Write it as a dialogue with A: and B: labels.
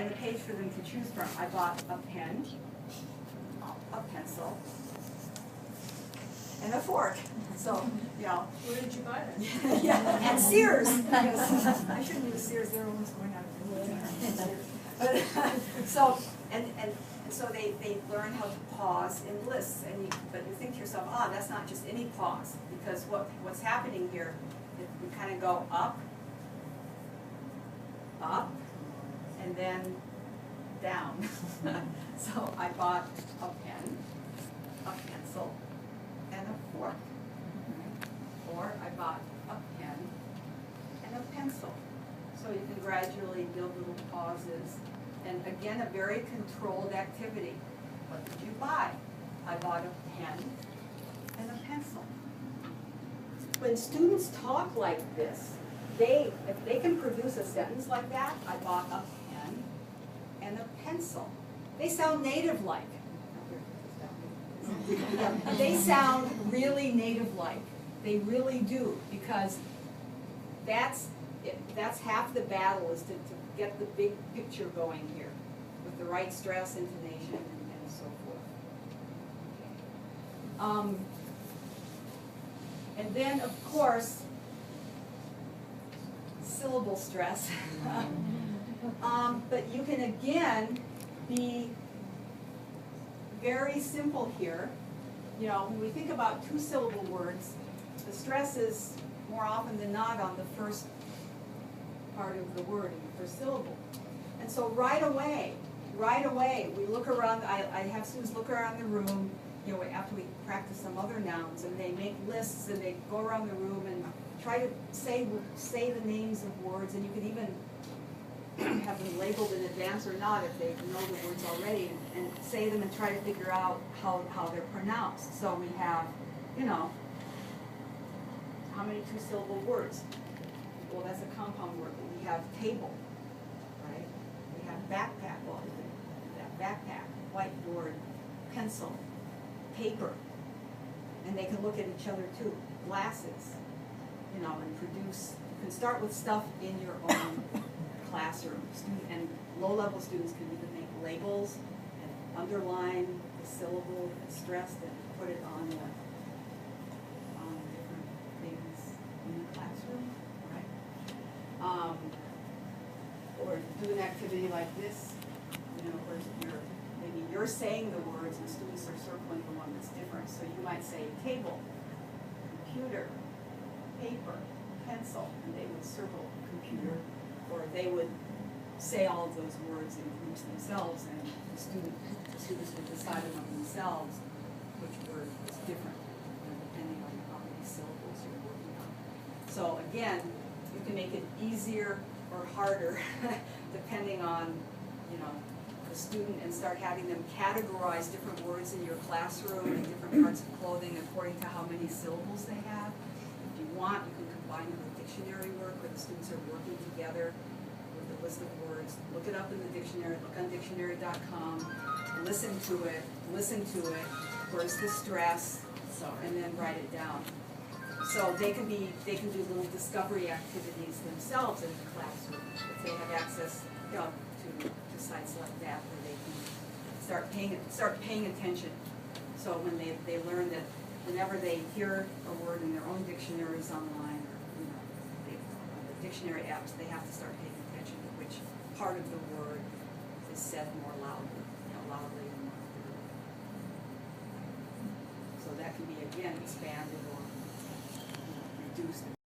A: and a page for them to choose from. I bought a pen, a pencil, and a fork. So, you know.
B: Where did you buy that?
A: Yeah, and Sears. I shouldn't use Sears, they're almost going out of business. But, so they learn how to pause in lists, but you think to yourself, that's not just any pause, because what's happening here, we kind of go up, and then down. So I bought a pen, a pencil, and a fork. Or I bought a pen and a pencil. So you can gradually build little pauses. And again, a very controlled activity. What did you buy? I bought a pen and a pencil. When students talk like this, if they can produce a sentence like that, I bought a pen and a pencil. They sound native-like. They sound really native-like. They really do, because that's half the battle, is to get the big picture going here with the right stress, intonation, and so forth. And then, of course, syllable stress. But you can again be very simple here. You know, when we think about two-syllable words, the stress is more often than not on the first part of the word, in the first syllable. And so right away, we look around, I have students look around the room, you know, after we practice some other nouns, and they make lists, and they go around the room and try to say the names of words, and you can even have them labeled in advance or not if they know the words already, and say them and try to figure out how they're pronounced. So we have, you know, how many two-syllable words? Well, that's a compound word. We have table, right? We have backpack. Well, that backpack, whiteboard, pencil, paper, and they can look at each other too. Glasses, you know, and produce. You can start with stuff in your own classroom. And low-level students can even make labels and underline the syllable that's stressed and put it on the different things in the classroom, right? Or do an activity like this, you know, where maybe you're saying the words and students are circling the one that's different. So you might say table, computer, paper, pencil, and they would circle computer, or they would say all of those words in groups themselves, and the students would decide among themselves which word was different, you know, depending on how many syllables you're working on. So again, you can make it easier or harder depending on, you know, the student, and start having them categorize different words in your classroom and different parts of clothing according to how many syllables they have. If you want, you can combine it with dictionary work where the students are working together with a list of words. Look it up in the dictionary, look on dictionary.com, listen to it, where's the stress, and then write it down. So they can do little discovery activities themselves in the classroom if they have access, you know, to sites like that where they can start paying attention. So when they learn that whenever they hear a word in their own dictionaries online, or you know, the dictionary apps, they have to start paying attention to which part of the word is said more loudly, you know, loudly and more clearly. So that can be again expanded or reduced